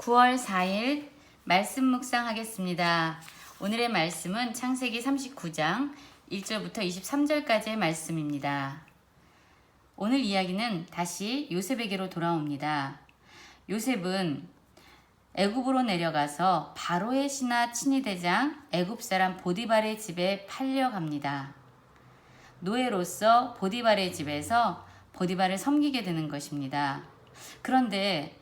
9월 4일 말씀 묵상하겠습니다. 오늘의 말씀은 창세기 39장 1절부터 23절까지의 말씀입니다. 오늘 이야기는 다시 요셉에게로 돌아옵니다. 요셉은 애굽으로 내려가서 바로의 신하 친위대장 애굽 사람 보디발의 집에 팔려갑니다. 노예로서 보디발의 집에서 보디발을 섬기게 되는 것입니다. 그런데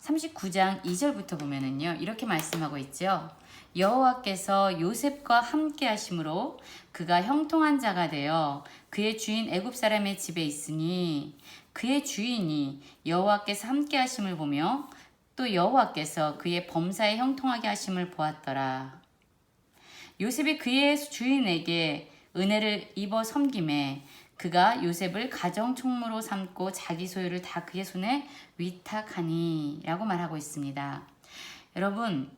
39장 2절부터 보면은요, 이렇게 말씀하고 있죠. 여호와께서 요셉과 함께 하심으로 그가 형통한 자가 되어 그의 주인 애굽 사람의 집에 있으니 그의 주인이 여호와께서 함께 하심을 보며 또 여호와께서 그의 범사에 형통하게 하심을 보았더라. 요셉이 그의 주인에게 은혜를 입어 섬김에 그가 요셉을 가정총무로 삼고 자기 소유를 다 그의 손에 위탁하니 라고 말하고 있습니다. 여러분,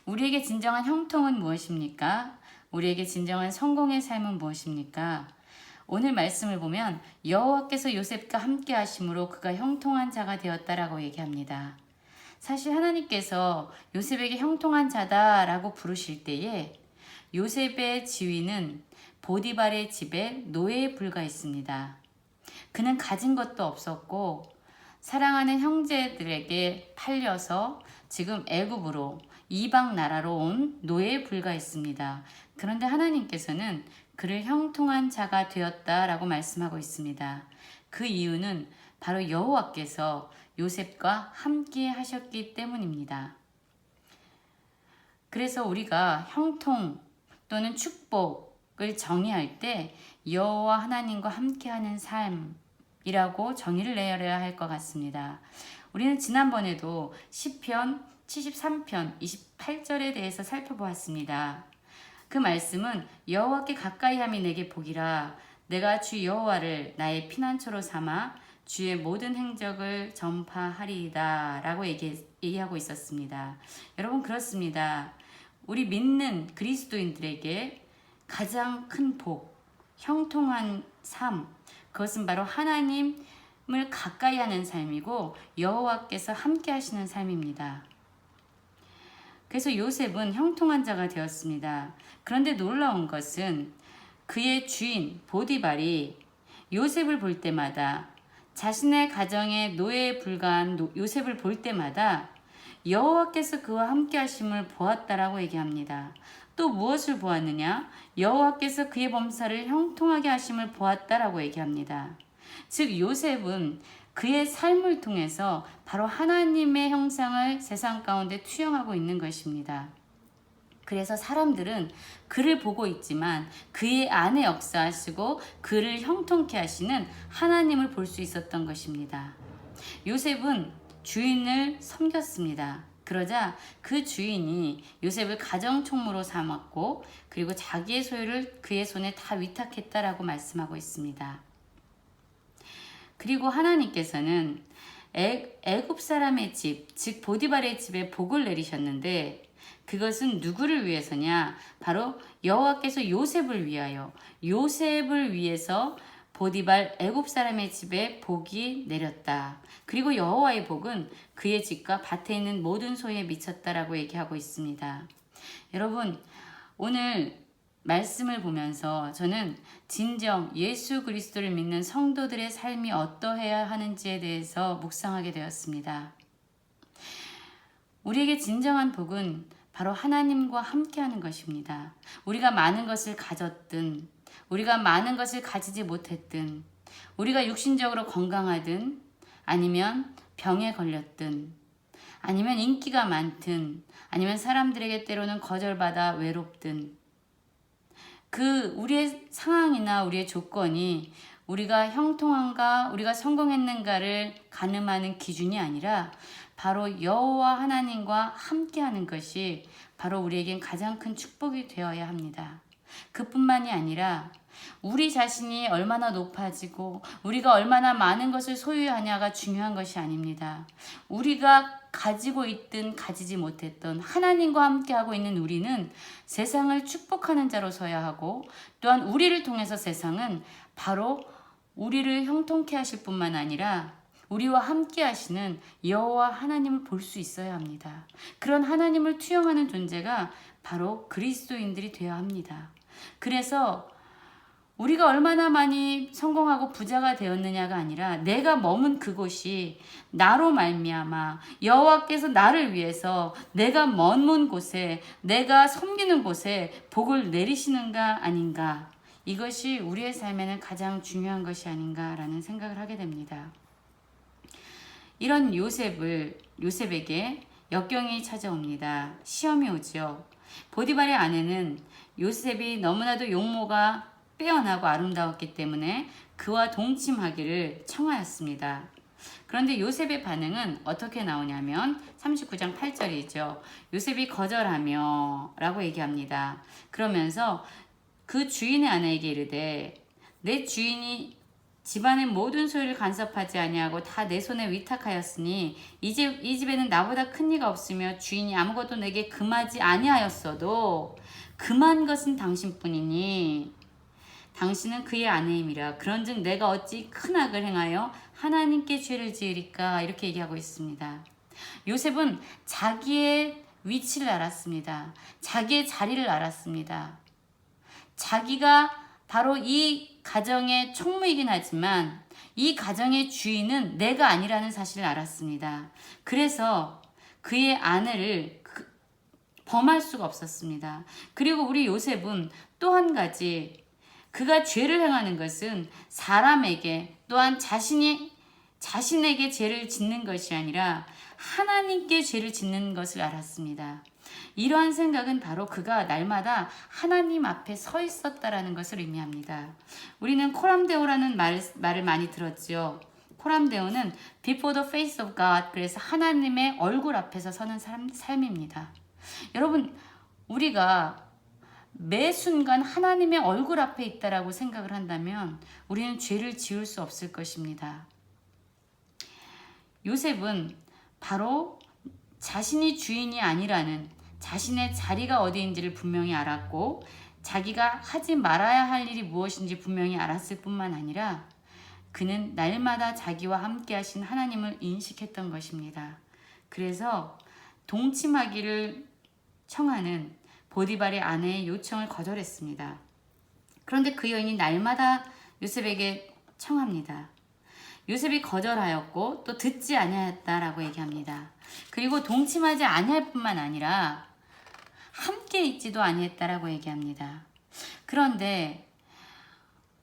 우리에게 진정한 형통은 무엇입니까? 우리에게 진정한 성공의 삶은 무엇입니까? 오늘 말씀을 보면 여호와께서 요셉과 함께 하심으로 그가 형통한 자가 되었다라고 얘기합니다. 사실 하나님께서 요셉에게 형통한 자다라고 부르실 때에 요셉의 지위는 보디발의 집에 노예에 불과했습니다. 그는 가진 것도 없었고 사랑하는 형제들에게 팔려서 지금 애굽으로 이방 나라로 온 노예에 불과했습니다. 그런데 하나님께서는 그를 형통한 자가 되었다라고 말씀하고 있습니다. 그 이유는 바로 여호와께서 요셉과 함께 하셨기 때문입니다. 그래서 우리가 형통 또는 축복을 정의할 때 여호와 하나님과 함께하는 삶이라고 정의를 내려야 할 것 같습니다. 우리는 지난번에도 시편 73편 28절에 대해서 살펴보았습니다. 그 말씀은 여호와께 가까이함이 내게 복이라 내가 주 여호와를 나의 피난처로 삼아 주의 모든 행적을 전파하리이다 라고 얘기하고 있었습니다. 여러분, 그렇습니다. 우리 믿는 그리스도인들에게 가장 큰 복, 형통한 삶, 그것은 바로 하나님을 가까이 하는 삶이고 여호와께서 함께 하시는 삶입니다. 그래서 요셉은 형통한 자가 되었습니다. 그런데 놀라운 것은 그의 주인 보디발이 요셉을 볼 때마다 자신의 가정의 노예에 불과한 요셉을 볼 때마다 여호와께서 그와 함께 하심을 보았다라고 얘기합니다. 또 무엇을 보았느냐? 여호와께서 그의 범사를 형통하게 하심을 보았다라고 얘기합니다. 즉 요셉은 그의 삶을 통해서 바로 하나님의 형상을 세상 가운데 투영하고 있는 것입니다. 그래서 사람들은 그를 보고 있지만 그의 안에 역사하시고 그를 형통케 하시는 하나님을 볼 수 있었던 것입니다. 요셉은 주인을 섬겼습니다. 그러자 그 주인이 요셉을 가정총무로 삼았고 그리고 자기의 소유를 그의 손에 다 위탁했다라고 말씀하고 있습니다. 그리고 하나님께서는 애굽 사람의 집, 즉 보디발의 집에 복을 내리셨는데 그것은 누구를 위해서냐? 바로 여호와께서 요셉을 위하여, 요셉을 위해서 보디발 애굽 사람의 집에 복이 내렸다. 그리고 여호와의 복은 그의 집과 밭에 있는 모든 소유에 미쳤다라고 얘기하고 있습니다. 여러분, 오늘 말씀을 보면서 저는 진정 예수 그리스도를 믿는 성도들의 삶이 어떠해야 하는지에 대해서 묵상하게 되었습니다. 우리에게 진정한 복은 바로 하나님과 함께하는 것입니다. 우리가 많은 것을 가졌든 우리가 많은 것을 가지지 못했든 우리가 육신적으로 건강하든 아니면 병에 걸렸든 아니면 인기가 많든 아니면 사람들에게 때로는 거절받아 외롭든 우리의 상황이나 우리의 조건이 우리가 형통한가 우리가 성공했는가를 가늠하는 기준이 아니라 바로 여호와 하나님과 함께하는 것이 바로 우리에겐 가장 큰 축복이 되어야 합니다. 그뿐만이 아니라 우리 자신이 얼마나 높아지고 우리가 얼마나 많은 것을 소유하냐가 중요한 것이 아닙니다. 우리가 가지고 있든 가지지 못했던 하나님과 함께하고 있는 우리는 세상을 축복하는 자로 서야 하고 또한 우리를 통해서 세상은 바로 우리를 형통케 하실 뿐만 아니라 우리와 함께 하시는 여호와 하나님을 볼 수 있어야 합니다. 그런 하나님을 투영하는 존재가 바로 그리스도인들이 되어야 합니다. 그래서 우리가 얼마나 많이 성공하고 부자가 되었느냐가 아니라 내가 머문 그곳이 나로 말미암아 여호와께서 나를 위해서 내가 머문 곳에 내가 섬기는 곳에 복을 내리시는가 아닌가, 이것이 우리의 삶에는 가장 중요한 것이 아닌가라는 생각을 하게 됩니다. 이런 요셉에게 역경이 찾아옵니다. 시험이 오죠. 보디발의 아내는 요셉이 너무나도 용모가 빼어나고 아름다웠기 때문에 그와 동침하기를 청하였습니다. 그런데 요셉의 반응은 어떻게 나오냐면 39장 8절이죠. 요셉이 거절하며 라고 얘기합니다. 그러면서 그 주인의 아내에게 이르되 내 주인이 집안의 모든 소유를 간섭하지 아니하고 다 내 손에 위탁하였으니 이 집에는 나보다 큰 이가 없으며 주인이 아무것도 내게 금하지 아니하였어도 금한 것은 당신뿐이니 당신은 그의 아내임이라. 그런즉 내가 어찌 큰 악을 행하여 하나님께 죄를 지으리까. 이렇게 얘기하고 있습니다. 요셉은 자기의 위치를 알았습니다. 자기의 자리를 알았습니다. 자기가 바로 이 가정의 총무이긴 하지만 이 가정의 주인은 내가 아니라는 사실을 알았습니다. 그래서 그의 아내를 범할 수가 없었습니다. 그리고 우리 요셉은 또 한 가지, 그가 죄를 행하는 것은 사람에게 또한 자신에게 죄를 짓는 것이 아니라 하나님께 죄를 짓는 것을 알았습니다. 이러한 생각은 바로 그가 날마다 하나님 앞에 서 있었다라는 것을 의미합니다. 우리는 코람데오라는 말을 많이 들었죠. 코람데오는 before the face of God, 그래서 하나님의 얼굴 앞에서 서는 삶입니다. 여러분, 우리가 매 순간 하나님의 얼굴 앞에 있다라고 생각을 한다면 우리는 죄를 지을 수 없을 것입니다. 요셉은 바로 자신이 주인이 아니라는 자신의 자리가 어디인지를 분명히 알았고 자기가 하지 말아야 할 일이 무엇인지 분명히 알았을 뿐만 아니라 그는 날마다 자기와 함께 하신 하나님을 인식했던 것입니다. 그래서 동침하기를 청하는 보디발의 아내의 요청을 거절했습니다. 그런데 그 여인이 날마다 요셉에게 청합니다. 요셉이 거절하였고 또 듣지 아니하였다라고 얘기합니다. 그리고 동침하지 아니할 뿐만 아니라 함께 있지도 아니했다라고 얘기합니다. 그런데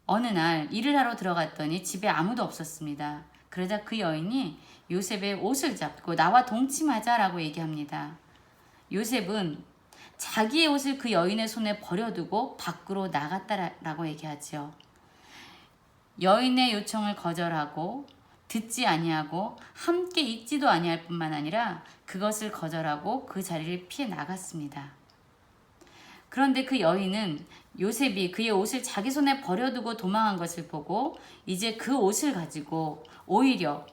어느 날 일을 하러 들어갔더니 집에 아무도 없었습니다. 그러자 그 여인이 요셉의 옷을 잡고 나와 동침하자라고 얘기합니다. 요셉은 자기의 옷을 그 여인의 손에 버려두고 밖으로 나갔다라고 얘기하죠. 여인의 요청을 거절하고 듣지 아니하고 함께 있지도 아니할 뿐만 아니라 그것을 거절하고 그 자리를 피해 나갔습니다. 그런데 그 여인은 요셉이 그의 옷을 자기 손에 버려두고 도망한 것을 보고 이제 그 옷을 가지고 오히려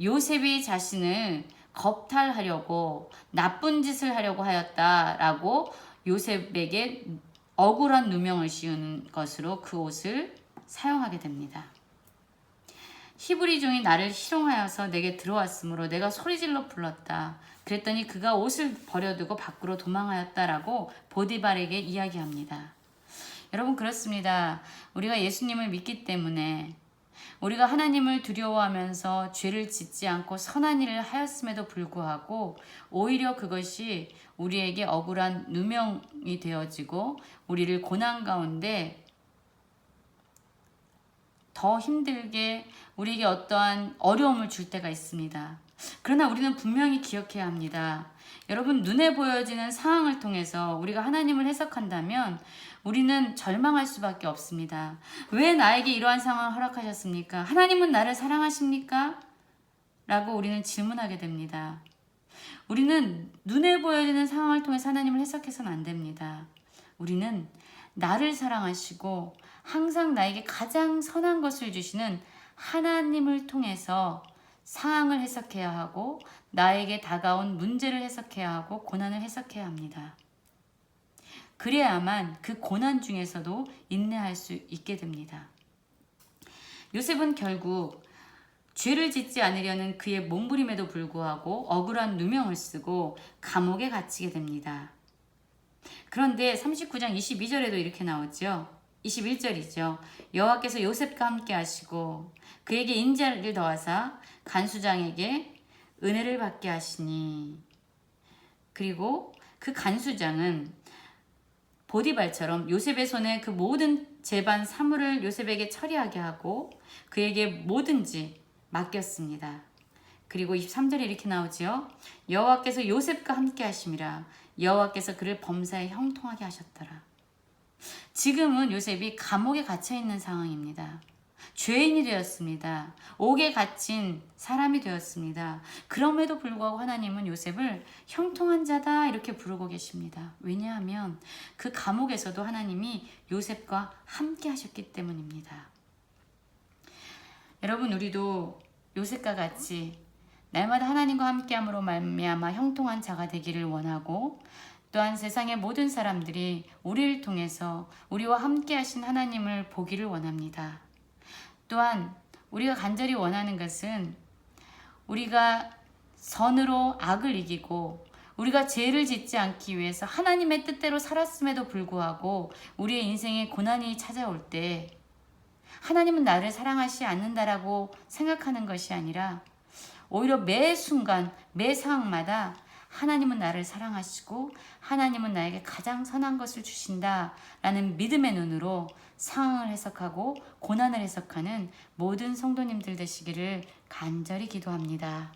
요셉이 자신을 겁탈하려고 나쁜 짓을 하려고 하였다라고 요셉에게 억울한 누명을 씌우는 것으로 그 옷을 사용하게 됩니다. 히브리 종이 나를 희롱하여서 내게 들어왔으므로 내가 소리질러 불렀다. 그랬더니 그가 옷을 버려두고 밖으로 도망하였다라고 보디발에게 이야기합니다. 여러분, 그렇습니다. 우리가 예수님을 믿기 때문에 우리가 하나님을 두려워하면서 죄를 짓지 않고 선한 일을 하였음에도 불구하고 오히려 그것이 우리에게 억울한 누명이 되어지고 우리를 고난 가운데 더 힘들게 우리에게 어떠한 어려움을 줄 때가 있습니다. 그러나 우리는 분명히 기억해야 합니다. 여러분, 눈에 보여지는 상황을 통해서 우리가 하나님을 해석한다면 우리는 절망할 수밖에 없습니다. 왜 나에게 이러한 상황을 허락하셨습니까? 하나님은 나를 사랑하십니까? 라고 우리는 질문하게 됩니다. 우리는 눈에 보여지는 상황을 통해서 하나님을 해석해서는 안 됩니다. 우리는 나를 사랑하시고 항상 나에게 가장 선한 것을 주시는 하나님을 통해서 상황을 해석해야 하고 나에게 다가온 문제를 해석해야 하고 고난을 해석해야 합니다. 그래야만 그 고난 중에서도 인내할 수 있게 됩니다. 요셉은 결국 죄를 짓지 않으려는 그의 몸부림에도 불구하고 억울한 누명을 쓰고 감옥에 갇히게 됩니다. 그런데 39장 22절에도 이렇게 나오죠. 21절이죠. 여호와께서 요셉과 함께 하시고 그에게 인자를 더하사 간수장에게 은혜를 받게 하시니, 그리고 그 간수장은 보디발처럼 요셉의 손에 그 모든 재반 사물을 요셉에게 처리하게 하고 그에게 뭐든지 맡겼습니다. 그리고 23절에 이렇게 나오지요. 여호와께서 요셉과 함께 하심이라 여호와께서 그를 범사에 형통하게 하셨더라. 지금은 요셉이 감옥에 갇혀 있는 상황입니다. 죄인이 되었습니다. 옥에 갇힌 사람이 되었습니다. 그럼에도 불구하고 하나님은 요셉을 형통한 자다 이렇게 부르고 계십니다. 왜냐하면 그 감옥에서도 하나님이 요셉과 함께 하셨기 때문입니다. 여러분, 우리도 요셉과 같이 날마다 하나님과 함께함으로 말미암아 형통한 자가 되기를 원하고, 또한 세상의 모든 사람들이 우리를 통해서 우리와 함께 하신 하나님을 보기를 원합니다. 또한 우리가 간절히 원하는 것은 우리가 선으로 악을 이기고 우리가 죄를 짓지 않기 위해서 하나님의 뜻대로 살았음에도 불구하고 우리의 인생에 고난이 찾아올 때 하나님은 나를 사랑하지 않는다라고 생각하는 것이 아니라 오히려 매 순간 매 상황마다 하나님은 나를 사랑하시고 하나님은 나에게 가장 선한 것을 주신다라는 믿음의 눈으로 상황을 해석하고 고난을 해석하는 모든 성도님들 되시기를 간절히 기도합니다.